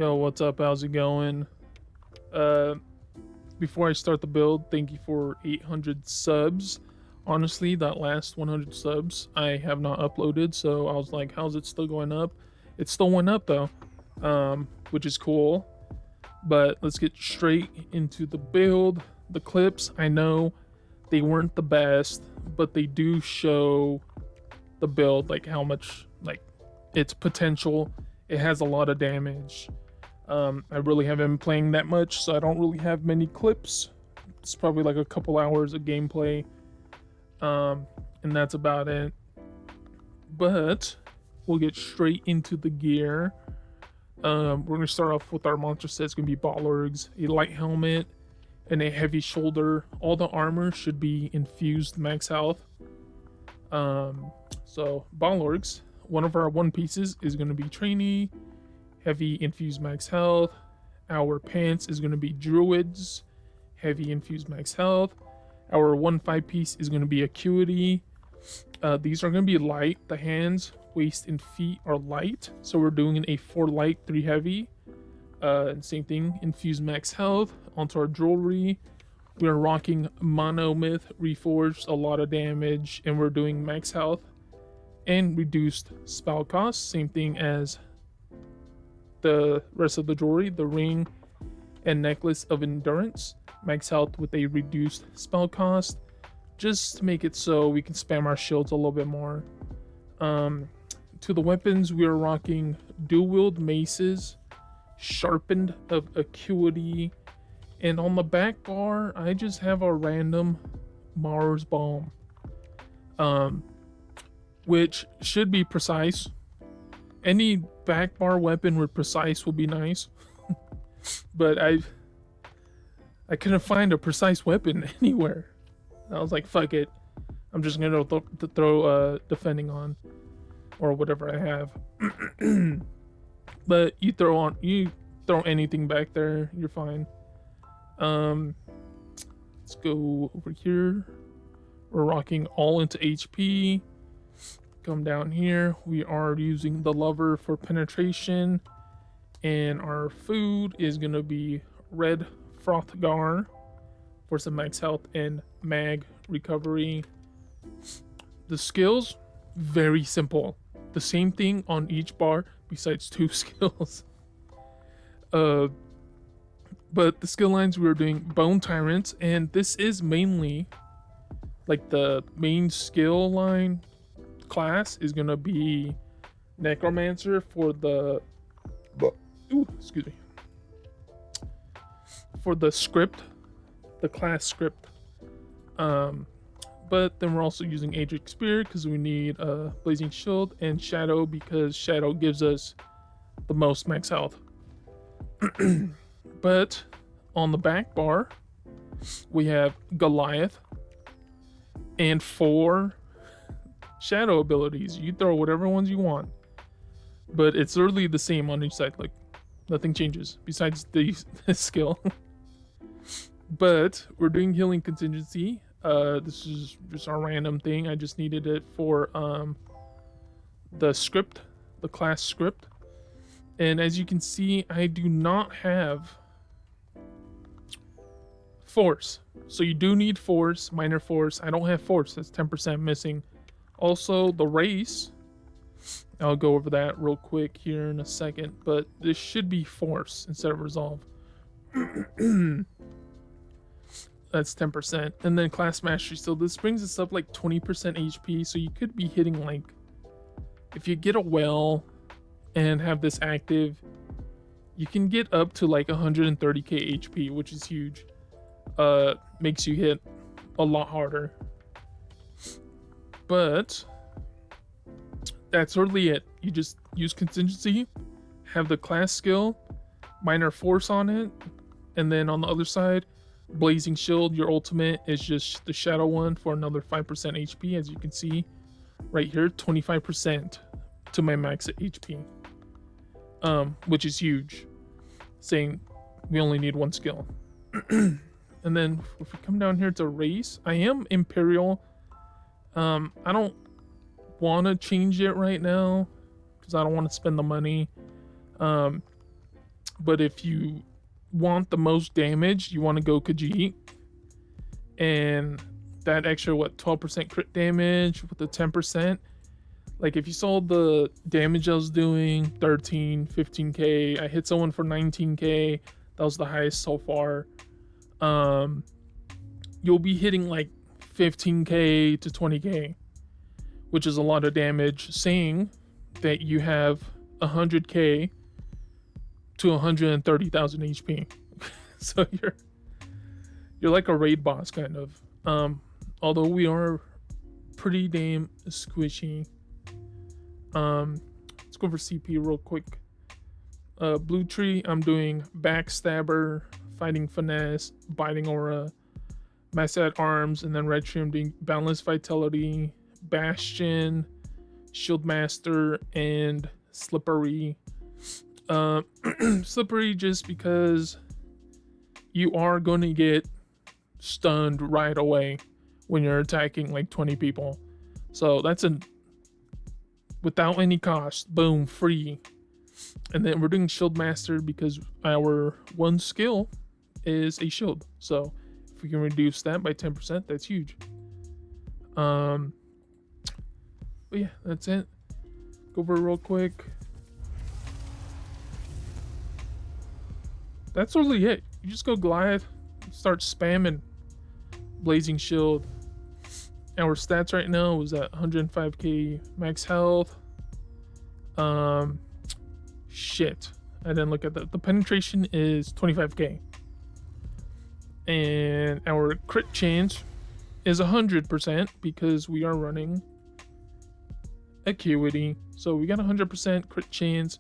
Yo, what's up? How's it going? Uh, Before I start the build, thank you for 800 subs. Honestly, that last 100 subs I have not uploaded, so I was like, how's it still going up? It still went up though, which is cool. But let's get straight into the build. The clips, I know they weren't the best, but they do show the build, like how much, like its potential. It has a lot of damage. I really haven't been playing that much, so I don't really have many clips. It's probably like a couple hours of gameplay, and that's about it. But we'll get straight into the gear. We're gonna start off with our monster set. It's gonna be Balorgs, a light helmet, and a heavy shoulder. All the armor should be infused max health. So Balorgs, one of our one pieces is gonna be trainee, heavy infused max health. Our pants is going to be druids, heavy infused max health. Our 1/5 piece is going to be acuity. These are going to be light. The hands, waist, and feet are light, so we're doing a 4 light, 3 heavy. And same thing, infused max health. Onto our jewelry, we are rocking monomyth reforged, a lot of damage, and we're doing max health and reduced spell cost. Same thing as the rest of the jewelry, the ring and necklace of endurance, max health with a reduced spell cost, just to make it so we can spam our shields a little bit more. To the weapons, we are rocking dual wield maces, sharpened of acuity, and on the back bar, I just have a random Mars bomb, which should be precise. Any back bar weapon with precise will be nice, but I couldn't find a precise weapon anywhere. I was like, fuck it, I'm just gonna throw defending on or whatever I have. But you throw anything back there, you're fine. Let's go over here. We're rocking all into HP. Come down here, we are using the lover for penetration, and our food is gonna be red Frothgar for some max health and mag recovery. The skills, very simple, the same thing on each bar besides 2 skills. But the skill lines, we are doing Bone Tyrants, and this is mainly like the main skill line class is gonna be Necromancer for the for the script, the class script. But then we're also using Adric Spear because we need a Blazing Shield, and Shadow because Shadow gives us the most max health. But on the back bar, we have Goliath and 4 shadow abilities. You throw whatever ones you want, but it's literally the same on each side. Like nothing changes besides the skill. But we're doing healing contingency. This is just our random thing. I just needed it for the script, the class script. And as you can see, I do not have force, so you do need force, minor force. I don't have force. That's 10% missing. Also, the race, I'll go over that real quick here in a second, but this should be force instead of resolve. That's 10%. And then class mastery, so this brings us up like 20% HP, so you could be hitting like, if you get a well and have this active, you can get up to like 130k HP, which is huge. Makes you hit a lot harder. But that's really it. You just use contingency, have the class skill, minor force on it, and then on the other side, Blazing Shield. Your ultimate is just the shadow one for another 5% HP, as you can see right here, 25% to my max HP, which is huge, saying we only need 1 skill. And then if we come down here to race, I am Imperial. I don't want to change it right now because I don't want to spend the money. But if you want the most damage, you want to go Khajiit. And that extra, 12% crit damage with the 10%. Like, if you saw the damage I was doing, 13, 15k, I hit someone for 19k. That was the highest so far. You'll be hitting like 15k to 20k, which is a lot of damage, saying that you have 100k to 130,000 HP. So you're like a raid boss kind of. Although we are pretty damn squishy. Let's go for CP real quick. Blue tree, I'm doing backstabber, fighting finesse, biting aura, mass at arms, and then red tree I'm doing balanced vitality, bastion, shield master, and slippery. Slippery just because you are going to get stunned right away when you're attacking like 20 people. So that's without any cost, boom, free. And then we're doing shield master because our one skill is a shield. So if we can reduce that by 10%, that's huge. But yeah, that's it. Go over it real quick. That's really it. You just go Goliath, start spamming Blazing Shield. Our stats right now is at 105k max health. Shit, I didn't look at that. The penetration is 25k. And our crit chance is 100% because we are running Acuity. So we got 100% crit chance,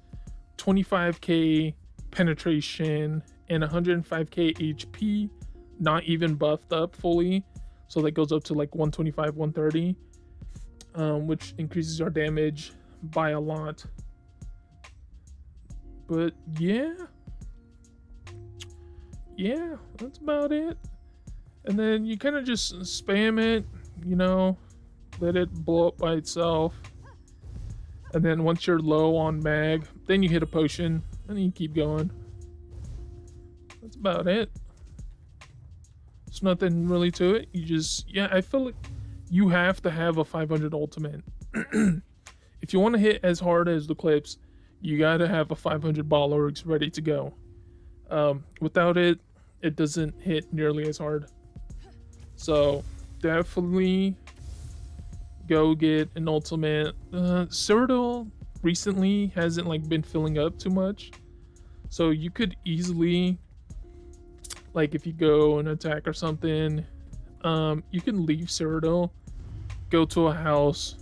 25k penetration, and 105k HP, not even buffed up fully. So that goes up to like 125, 130, which increases our damage by a lot. But yeah, that's about it. And then you kind of just spam it, let it blow up by itself. And then once you're low on mag, then you hit a potion and then you keep going. That's about it. There's nothing really to it. I feel like you have to have a 500 ultimate. If you want to hit as hard as the clips, you gotta have a 500 ball orgs ready to go. Without it, it doesn't hit nearly as hard. So definitely go get an ultimate. Cyrodiil recently hasn't been filling up too much, so you could easily, if you go and attack or something, you can leave Cyrodiil, go to a house,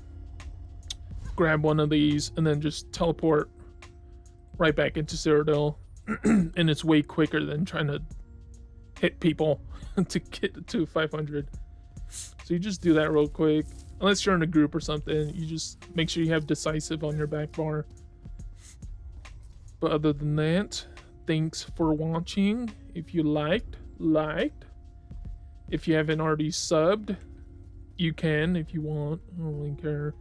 grab one of these, and then just teleport right back into Cyrodiil. And it's way quicker than trying to hit people to get to 500. So you just do that real quick. Unless you're in a group or something, you just make sure you have decisive on your back bar. But other than that, thanks for watching. If you liked. If you haven't already subbed, you can if you want. I don't really care.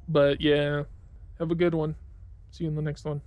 But yeah, have a good one. See you in the next one.